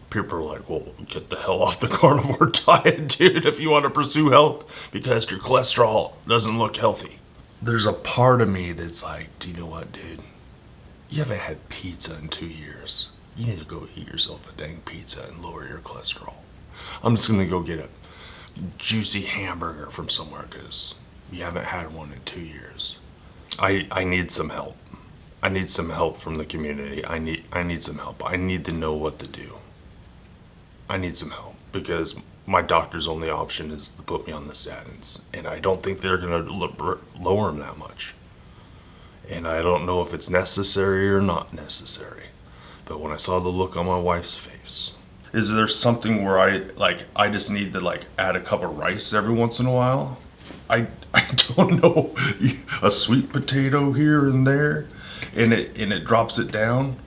People are like, well, get the hell off the carnivore diet, dude, if you want to pursue health, because your cholesterol doesn't look healthy. There's a part of me that's like, do you know what, dude? You haven't had pizza in 2 years. You need to go eat yourself a dang pizza and lower your cholesterol. I'm just gonna go get a juicy hamburger from somewhere because you haven't had one in 2 years. I need some help. I need some help from the community. I need some help. I need to know what to do. I need some help because my doctor's only option is to put me on the statins, and I don't think they're gonna lower them that much. And I don't know if it's necessary or not necessary. But when I saw the look on my wife's face, is there something where I just need to add a cup of rice every once in a while? I don't know. A sweet potato here and there, and it drops it down.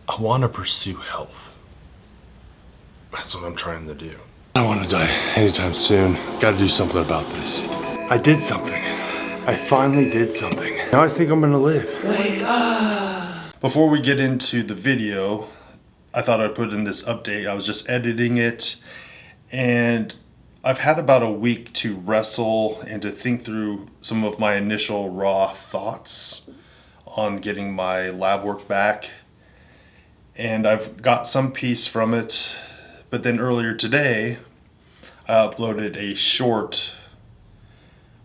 I want to pursue health. That's what I'm trying to do. I don't want to die anytime soon. Got to do something about this. I did something. I finally did something. Now I think I'm gonna live. Wake up! Before we get into the video, I thought I'd put in this update. I was just editing it, and I've had about a week to wrestle and to think through some of my initial raw thoughts on getting my lab work back. And I've got some peace from it, but then earlier today, I uploaded a short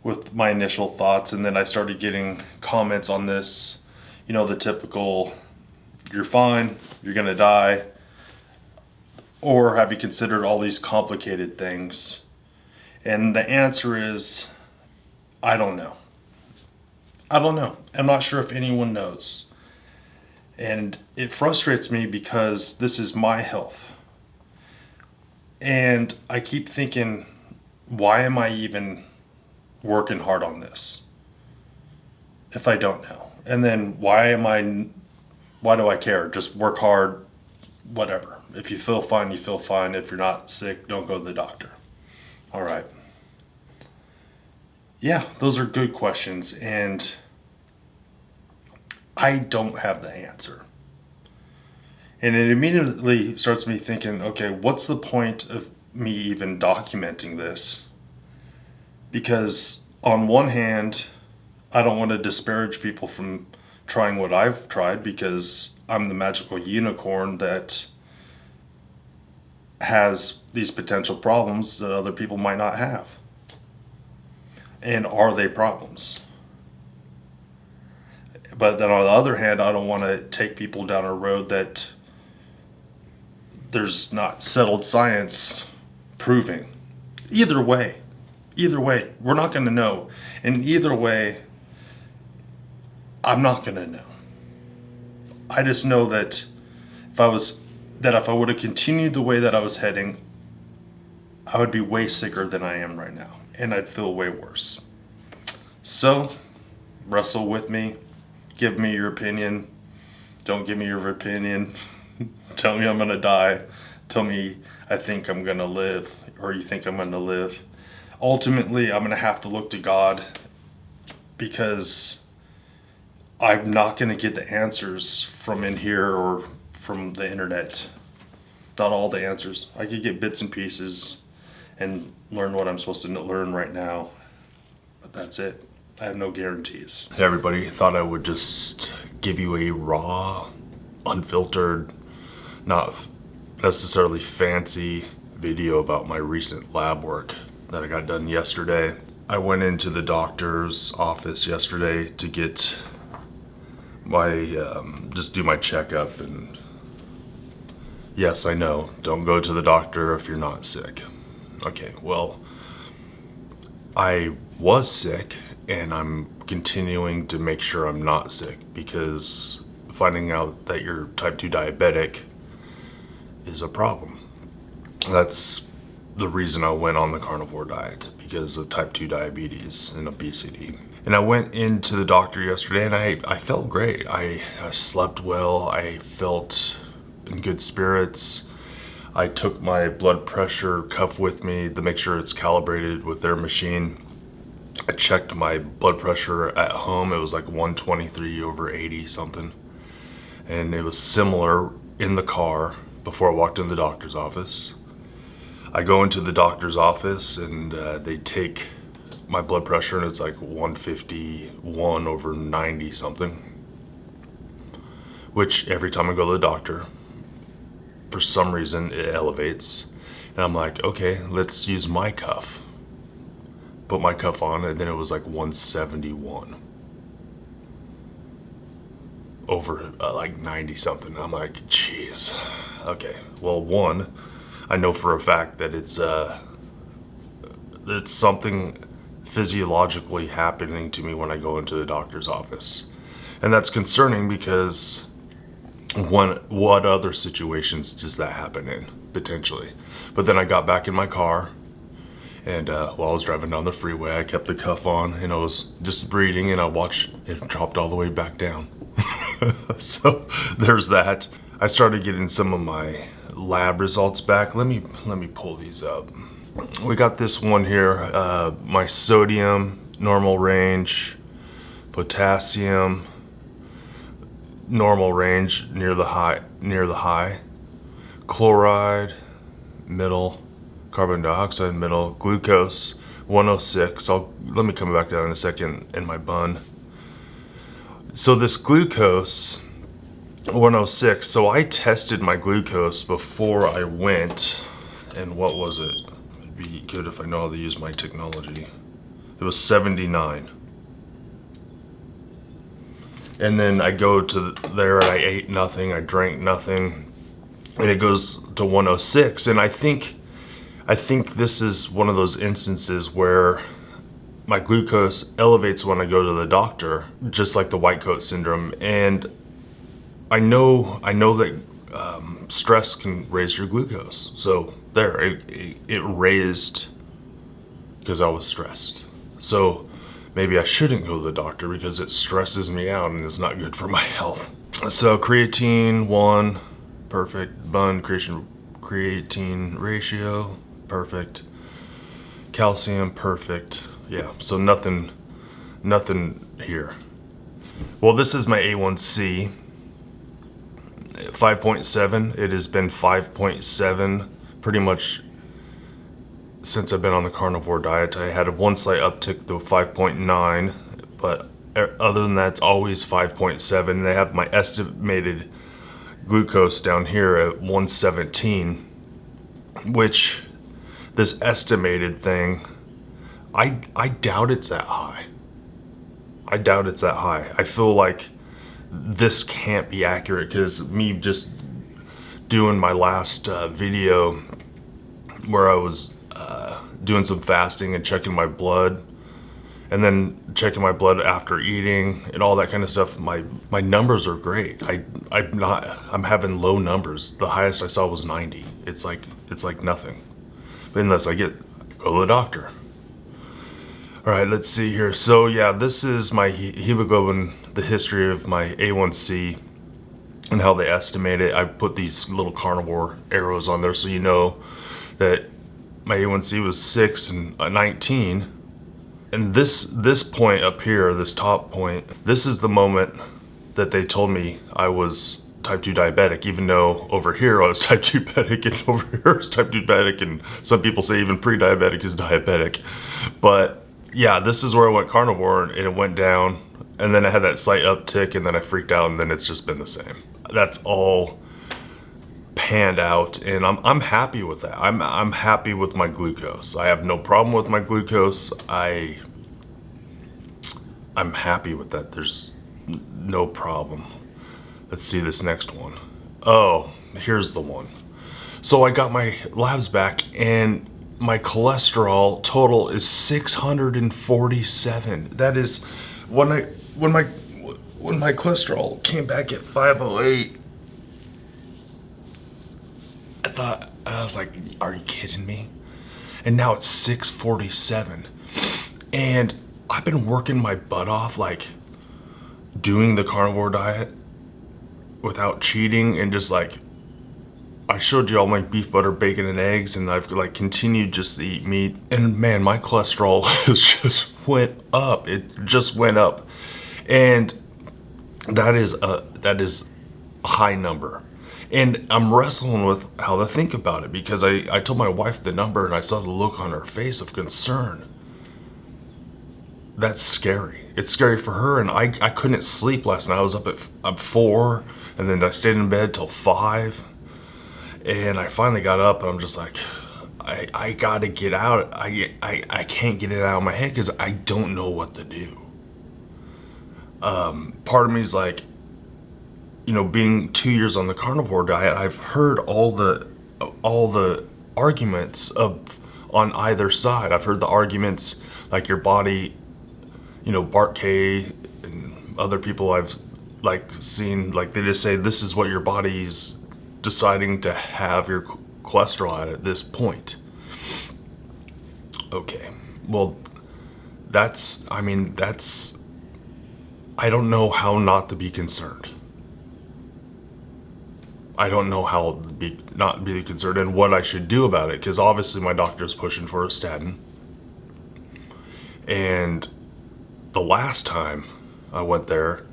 with my initial thoughts, and then I started getting comments on this, the typical, you're fine, you're gonna die, or have you considered all these complicated things? And the answer is, I don't know. I'm not sure if anyone knows. And it frustrates me because this is my health. And I keep thinking, why am I even working hard on this if I don't know? And then why do I care? Just work hard, whatever. If you feel fine, you feel fine. If you're not sick, don't go to the doctor. All right. Yeah, those are good questions, and I don't have the answer. And it immediately starts me thinking, okay, what's the point of me even documenting this? Because on one hand, I don't want to disparage people from trying what I've tried because I'm the magical unicorn that has these potential problems that other people might not have. And are they problems? But then on the other hand, I don't want to take people down a road that there's not settled science proving. Either way, we're not going to know. And either way, I'm not going to know. I just know that if I would have continued the way that I was heading, I would be way sicker than I am right now. And I'd feel way worse. So, wrestle with me. Give me your opinion. Don't give me your opinion. Tell me I'm going to die. Tell me I think I'm going to live, or you think I'm going to live. Ultimately, I'm going to have to look to God because I'm not going to get the answers from in here or from the internet. Not all the answers. I could get bits and pieces and learn what I'm supposed to learn right now. But that's it. I have no guarantees. Hey everybody, thought I would just give you a raw, unfiltered, not necessarily fancy video about my recent lab work that I got done yesterday. I went into the doctor's office yesterday to get my, just do my checkup, and yes, I know, don't go to the doctor if you're not sick. Okay, well, I was sick, and I'm continuing to make sure I'm not sick because finding out that you're type 2 diabetic is a problem. That's the reason I went on the carnivore diet, because of type 2 diabetes and obesity. And I went into the doctor yesterday and I felt great. I slept well, I felt in good spirits. I took my blood pressure cuff with me to make sure it's calibrated with their machine. I checked my blood pressure at home. It was like 123/80 something. And it was similar in the car before I walked in the doctor's office. I go into the doctor's office and they take my blood pressure and it's like 151 over 90 something. Which every time I go to the doctor, for some reason it elevates. And I'm like, okay, let's use my cuff. Put my cuff on and then it was like 171 over like 90 something. I'm like, jeez. Okay, well, one, I know for a fact that it's something physiologically happening to me when I go into the doctor's office. And that's concerning because what other situations does that happen in, potentially? But then I got back in my car, and while I was driving down the freeway, I kept the cuff on, and I was just breathing, and I watched it dropped all the way back down. So there's that. I started getting some of my lab results back. Let me pull these up. We got this one here, my sodium, normal range, potassium, normal range, near the high, chloride, middle, carbon dioxide, middle, glucose, 106. Let me come back down in a second in my bun. So this glucose, 106, so I tested my glucose before I went, and what was it? It'd be good if I know how to use my technology. It was 79. And then I go to there and I ate nothing, I drank nothing, and it goes to 106. And I think this is one of those instances where my glucose elevates when I go to the doctor, just like the white coat syndrome. And I know that stress can raise your glucose. So there, it raised because I was stressed. So maybe I shouldn't go to the doctor because it stresses me out and it's not good for my health. So creatine 1, perfect. Bun creatine ratio, perfect. Calcium, perfect. Yeah, so nothing here. Well, this is my A1C, 5.7. It has been 5.7 pretty much since I've been on the carnivore diet. I had one slight uptick to 5.9, but other than that, it's always 5.7. They have my estimated glucose down here at 117, which this estimated thing, I doubt it's that high. I doubt it's that high. I feel like this can't be accurate because me just doing my last video where I was doing some fasting and checking my blood, and then checking my blood after eating and all that kind of stuff. My numbers are great. I'm having low numbers. The highest I saw was 90. It's like nothing. But unless I go to the doctor. All right, let's see here. So yeah, this is my hemoglobin, the history of my A1C and how they estimate it. I put these little carnivore arrows on there so you know that my A1C was 6 and 19. And this point up here, this top point, this is the moment that they told me I was type 2 diabetic, even though over here I was type 2 diabetic and over here I was type 2 diabetic, and some people say even pre-diabetic is diabetic. But yeah, this is where I went carnivore and it went down, and then I had that slight uptick, and then I freaked out, and then it's just been the same. That's all panned out, and I'm happy with that. I'm happy with my glucose. I have no problem with my glucose. I'm happy with that. There's no problem. Let's see this next one. Oh, here's the one. So I got my labs back, and my cholesterol total is 647. That is when my cholesterol came back at 508. I was like, are you kidding me? And now it's 647. And I've been working my butt off, like doing the carnivore diet without cheating, and just like, I showed you all my beef, butter, bacon, and eggs, and I've like continued just to eat meat. And man, my cholesterol just went up. It just went up. And that is a high number. And I'm wrestling with how to think about it, because I told my wife the number and I saw the look on her face of concern. That's scary. It's scary for her, and I couldn't sleep last night. I was up at 4, and then I stayed in bed till 5. And I finally got up, and I'm just like, I gotta get out. I can't get it out of my head because I don't know what to do. Part of me is like, being 2 years on the carnivore diet, I've heard all the arguments on either side. I've heard the arguments like your body, Bart K and other people I've seen, they just say this is what your body's deciding to have your cholesterol at this point. Okay, well, I don't know how not to be concerned. I don't know how not be concerned and what I should do about it, because obviously my doctor's pushing for a statin. And the last time I went there,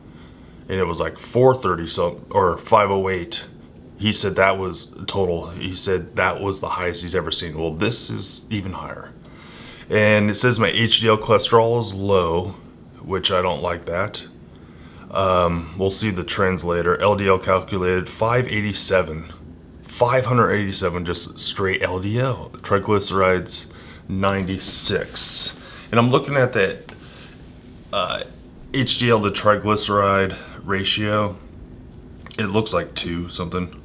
and it was like 430 or 508, he said that was total. He said that was the highest he's ever seen. Well, this is even higher. And it says my HDL cholesterol is low, which I don't like that. We'll see the trends later. LDL calculated 587, just straight LDL. Triglycerides 96. And I'm looking at that HDL to triglyceride ratio. It looks like 2 something.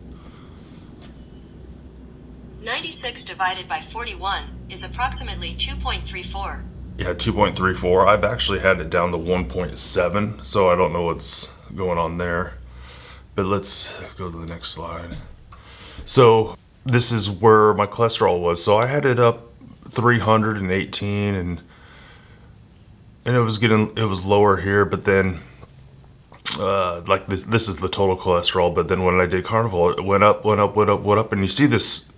96 divided by 41 is approximately 2.34. Yeah, 2.34. I've actually had it down to 1.7, so I don't know what's going on there. But let's go to the next slide. So this is where my cholesterol was. So I had it up 318, and it was lower here, but then this is the total cholesterol. But then when I did carnivore, it went up, and you see this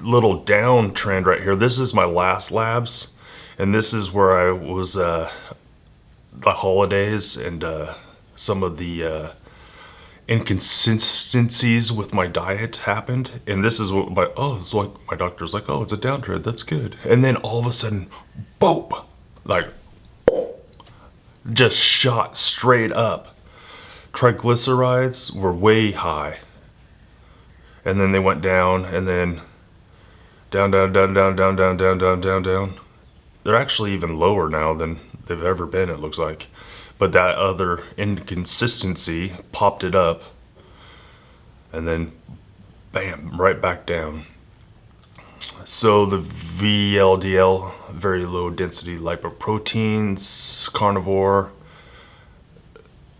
little downtrend right here. This is my last labs. And this is where I was, the holidays and some of the inconsistencies with my diet happened. And this is what it's like my doctor's like, oh, it's a downtrend, that's good. And then all of a sudden, boom, just shot straight up. Triglycerides were way high. And then they went down, and then down. They're actually even lower now than they've ever been, it looks like. But that other inconsistency popped it up, and then bam, right back down. So the VLDL, very low density lipoproteins, carnivore.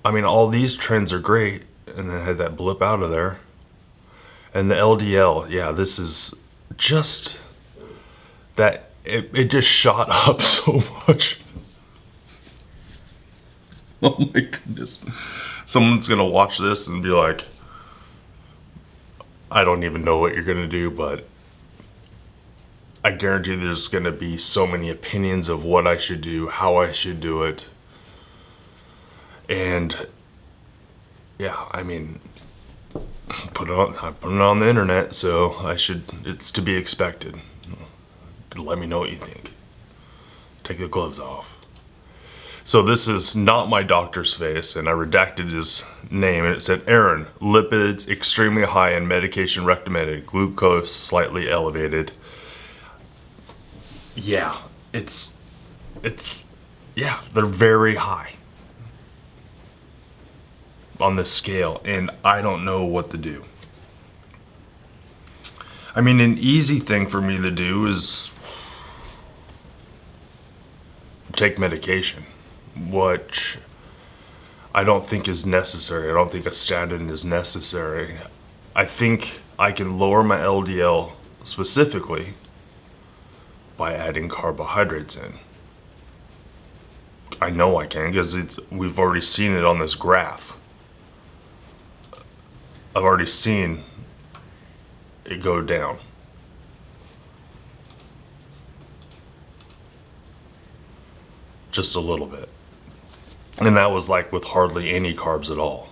All these trends are great, and then had that blip out of there. And the LDL, yeah, this is just that. It just shot up so much. Oh my goodness. Someone's going to watch this and be like, I don't even know what you're going to do, but I guarantee there's going to be so many opinions of what I should do, how I should do it. And yeah, put it on the internet, so it's to be expected. Let me know what you think. Take the gloves off. So this is not my doctor's face, and I redacted his name, and it said, Aaron, lipids extremely high and medication recommended, glucose slightly elevated. Yeah, they're very high on this scale, and I don't know what to do. An easy thing for me to do is take medication, which I don't think is necessary. I don't think a statin is necessary. I think I can lower my LDL specifically by adding carbohydrates in. I know I can, because we've already seen it on this graph. I've already seen it go down. Just a little bit. And that was with hardly any carbs at all.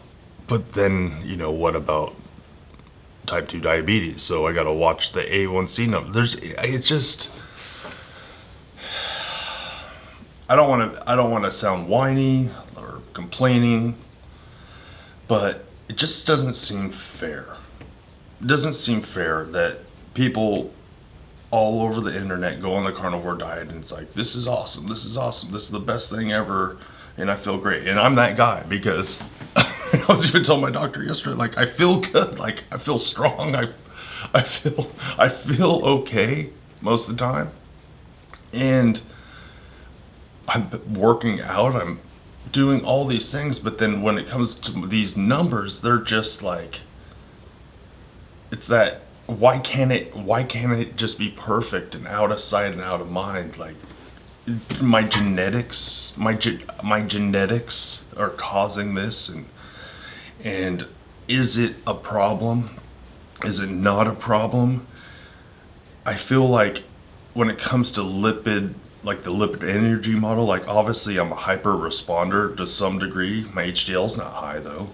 But then, what about type 2 diabetes, so I got to watch the A1C number. It's just, I don't want to sound whiny or complaining, but it just doesn't seem fair. It doesn't seem fair that people all over the internet go on the carnivore diet and it's like, this is awesome, this is awesome, this is the best thing ever, and I feel great. And I'm that guy because I was even telling my doctor yesterday, like, I feel good, like, I feel strong, I feel okay most of the time. And I'm working out, I'm doing all these things, but then when it comes to these numbers, they're just like, it's that, why can't it just be perfect and out of sight and out of mind? Like, my genetics are causing this, and is it a problem? Is it not a problem? I feel like when it comes to lipid, like the lipid energy model, like obviously I'm a hyper responder to some degree. My HDL's not high though,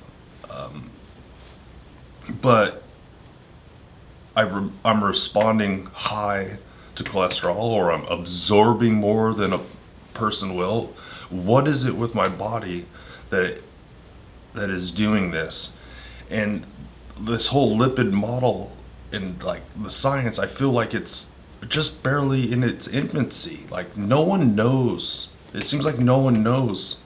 but I'm responding high to cholesterol, or I'm absorbing more than a person will. What is it with my body that is doing this? And this whole lipid model and like the science, I feel like it's just barely in its infancy. Like, no one knows. It seems like no one knows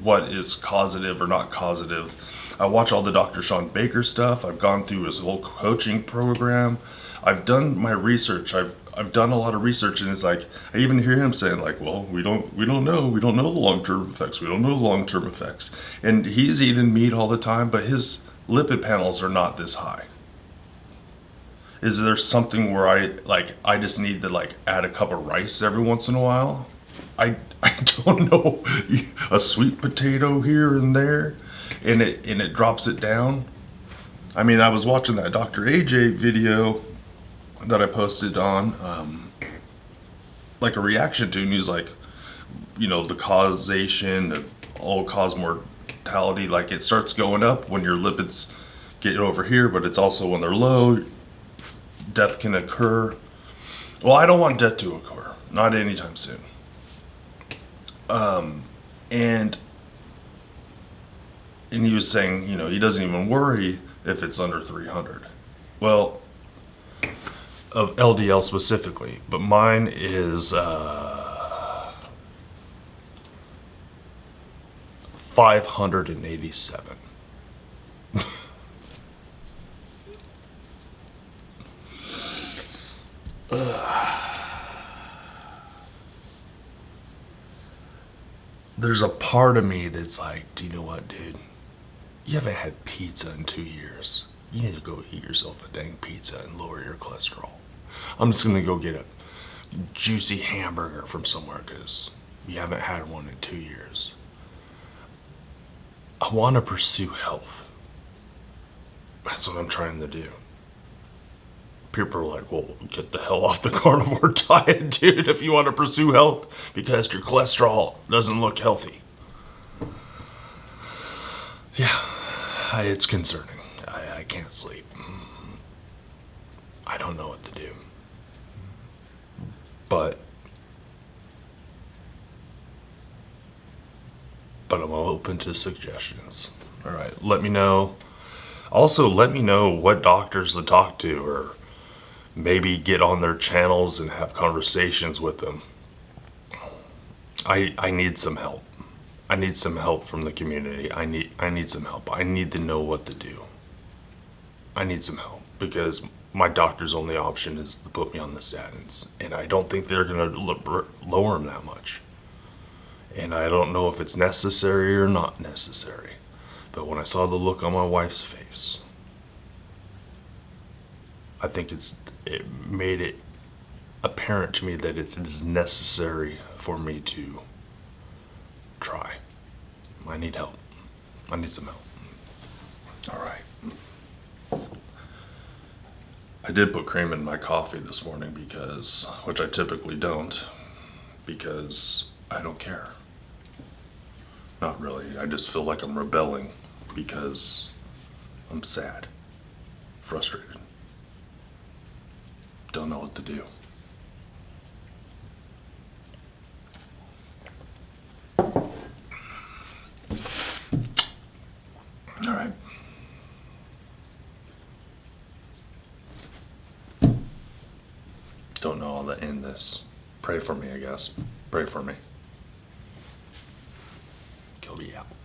what is causative or not causative. I watch all the Dr. Sean Baker stuff. I've gone through his whole coaching program. I've done my research. I've done a lot of research, and it's like, I even hear him saying like, well, we don't know the long-term effects. We don't know the long-term effects. And he's eating meat all the time, but his lipid panels are not this high. Is there something where I just need to like add a cup of rice every once in a while? I don't know. A sweet potato here and there, and it drops it down. I mean, I was watching that Dr. AJ video that I posted on, like a reaction to, and he's like, the causation of all-cause mortality, like it starts going up when your lipids get over here, but it's also when they're low, death can occur. Well, I don't want death to occur, not anytime soon. And he was saying, he doesn't even worry if it's under 300. Well, of LDL specifically, but mine is 587. There's a part of me that's like, do you know what, dude? You haven't had pizza in 2 years. You need to go eat yourself a dang pizza and lower your cholesterol. I'm just gonna go get a juicy hamburger from somewhere because you haven't had one in 2 years. I want to pursue health. That's what I'm trying to do. People are like, well, get the hell off the carnivore diet, dude, if you want to pursue health, because your cholesterol doesn't look healthy. Yeah, it's concerning. I can't sleep. I don't know what to do. But I'm open to suggestions. All right, let me know. Also, let me know what doctors to talk to, or maybe get on their channels and have conversations with them. I need some help. I need some help from the community. I need some help. I need to know what to do. I need some help because my doctor's only option is to put me on the statins, and I don't think they're going to lower them that much. And I don't know if it's necessary or not necessary. But when I saw the look on my wife's face, I think it made it apparent to me that it is necessary for me to try. I need help. I need some help. All right. I did put cream in my coffee this morning which I typically don't, because I don't care. Not really. I just feel like I'm rebelling because I'm sad, frustrated. Don't know what to do. All right. Don't know how to end this. Pray for me, I guess. Pray for me. Kilby out.